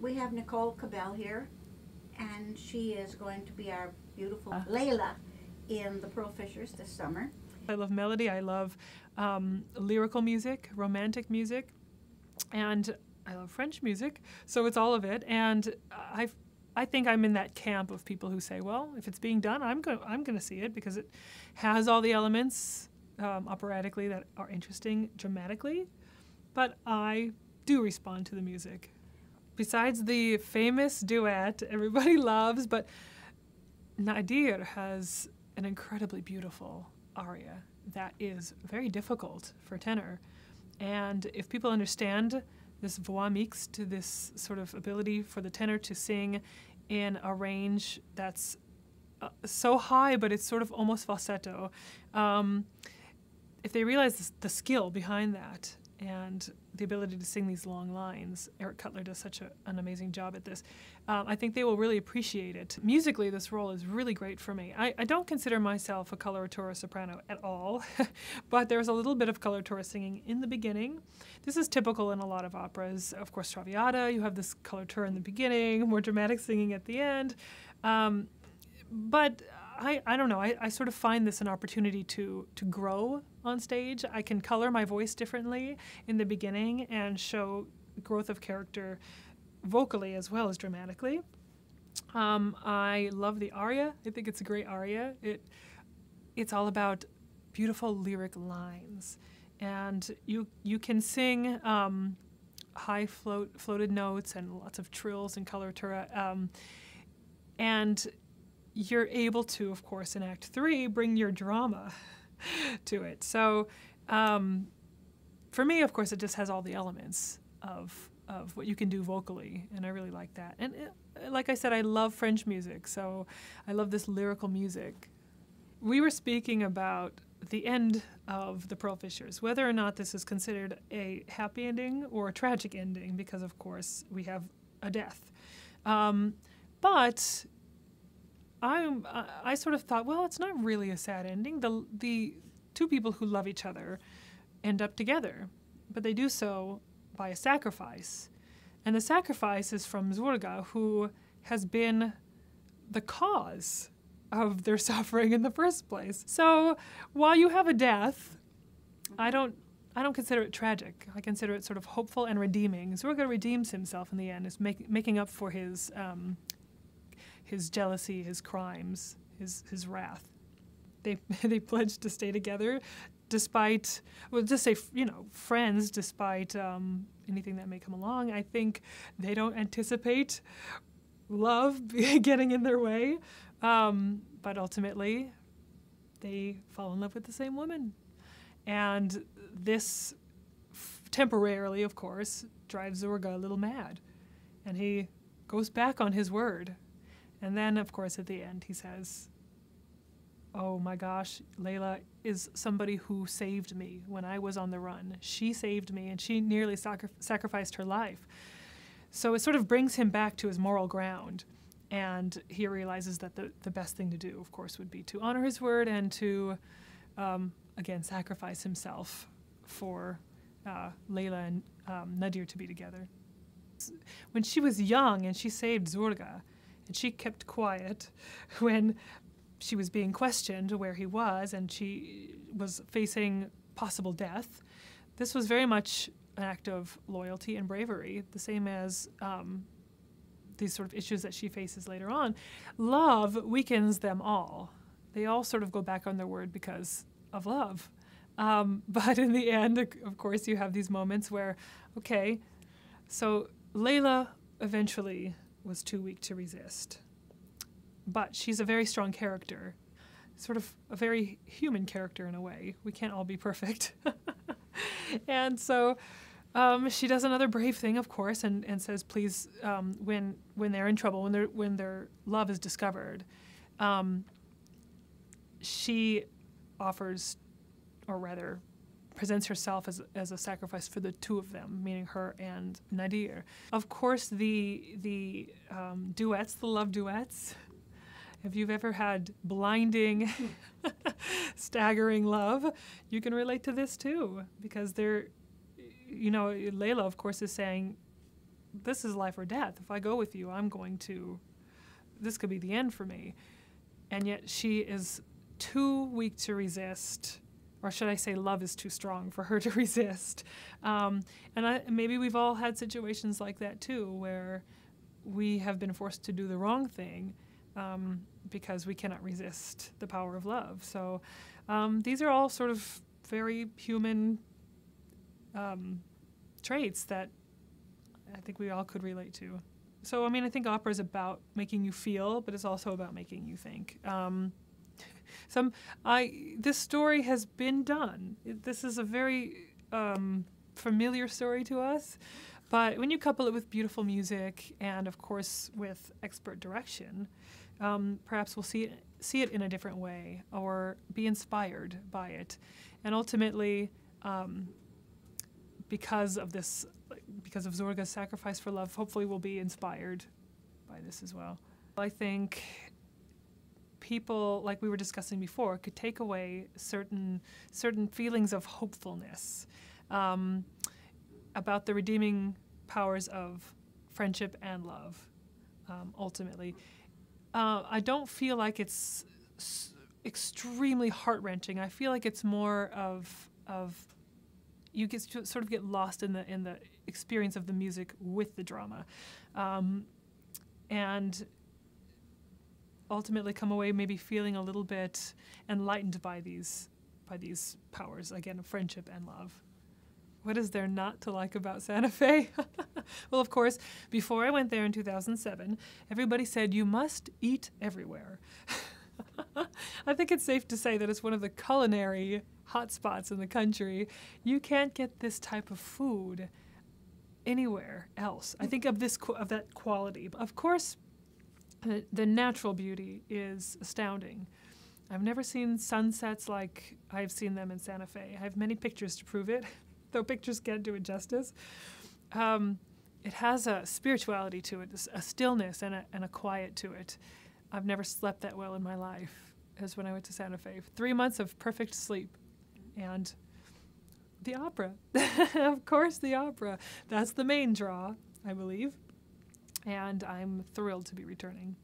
We have Nicole Cabell here, and she is going to be our beautiful Lela in the Pearl Fishers this summer. I love melody, I love lyrical music, romantic music, and I love French music, so it's all of it. And I think I'm in that camp of people who say, well, if it's being done, I'm going to see it because it has all the elements operatically that are interesting dramatically, but I do respond to the music. Besides the famous duet everybody loves, but Nadir has an incredibly beautiful aria that is very difficult for tenor. And if people understand this voix mixte, this sort of ability for the tenor to sing in a range that's so high, but it's sort of almost falsetto, if they realize the skill behind that and the ability to sing these long lines, Eric Cutler does such an amazing job at this, I think they will really appreciate it. Musically, this role is really great for me. I don't consider myself a coloratura soprano at all, but there's a little bit of coloratura singing in the beginning. This is typical in a lot of operas. Of course, Traviata, you have this coloratura in the beginning, more dramatic singing at the end. But I don't know, I sort of find this an opportunity to grow on stage. I can color my voice differently in the beginning and show growth of character vocally as well as dramatically. I love the aria. I think it's a great aria. It's all about beautiful lyric lines. And you can sing high floated notes and lots of trills and coloratura. And you're able to, of course, in Act 3, bring your drama to it. So for me, of course, it just has all the elements of what you can do vocally, and I really like that. And like I said, I love French music, so I love this lyrical music. We were speaking about the end of the Pearl Fishers, whether or not this is considered a happy ending or a tragic ending, because, of course, we have a death. But I sort of thought, well, it's not really a sad ending. The two people who love each other end up together, but they do so by a sacrifice. And the sacrifice is from Zurga, who has been the cause of their suffering in the first place. So while you have a death, I don't consider it tragic. I consider it sort of hopeful and redeeming. Zurga redeems himself in the end, is making up for his jealousy, his crimes, his wrath. They pledged to stay together despite, well, just say, friends, despite anything that may come along. I think they don't anticipate love getting in their way, but ultimately they fall in love with the same woman. And this temporarily, of course, drives Zurga a little mad, and he goes back on his word. And then, of course, at the end, he says, oh my gosh, Lela is somebody who saved me when I was on the run. She saved me, and she nearly sacrificed her life. So it sort of brings him back to his moral ground. And he realizes that the best thing to do, of course, would be to honor his word and to, again, sacrifice himself for Lela and Nadir to be together. When she was young and she saved Zurga, and she kept quiet when she was being questioned where he was and she was facing possible death, this was very much an act of loyalty and bravery, the same as these sort of issues that she faces later on. Love weakens them all. They all sort of go back on their word because of love. But in the end, of course, you have these moments where, okay, so Lela eventually was too weak to resist. But she's a very strong character, sort of a very human character in a way. We can't all be perfect. And so she does another brave thing, of course, and says, please, when they're in trouble, when their love is discovered, she offers, or rather presents herself as a sacrifice for the two of them, meaning her and Nadir. Of course, the duets, the love duets, if you've ever had blinding, staggering love, you can relate to this too, because they're, Lela, of course, is saying, this is life or death. If I go with you, this could be the end for me. And yet she is too weak to resist, or should I say love is too strong for her to resist. Maybe we've all had situations like that too, where we have been forced to do the wrong thing because we cannot resist the power of love. So these are all sort of very human traits that I think we all could relate to. So, I think opera is about making you feel, but it's also about making you think. This story has been done. This is a very familiar story to us, but when you couple it with beautiful music and, of course, with expert direction, perhaps we'll see it in a different way or be inspired by it. And ultimately, because of Zurga's sacrifice for love, hopefully we'll be inspired by this as well. I think people, like we were discussing before, could take away certain feelings of hopefulness about the redeeming powers of friendship and love, ultimately. I don't feel like it's extremely heart-wrenching. I feel like it's more of you sort of get lost in the experience of the music with the drama, and ultimately come away maybe feeling a little bit enlightened by these powers, again, of friendship and love. What is there not to like about Santa Fe? Well, of course, before I went there in 2007, everybody said you must eat everywhere. I think it's safe to say that it's one of the culinary hotspots in the country. You can't get this type of food anywhere else. I think of that quality. Of course, the natural beauty is astounding. I've never seen sunsets like I've seen them in Santa Fe. I have many pictures to prove it, though pictures can't do it justice. It has a spirituality to it, a stillness and a quiet to it. I've never slept that well in my life as when I went to Santa Fe. 3 months of perfect sleep. And the opera. Of course, the opera. That's the main draw, I believe. And I'm thrilled to be returning.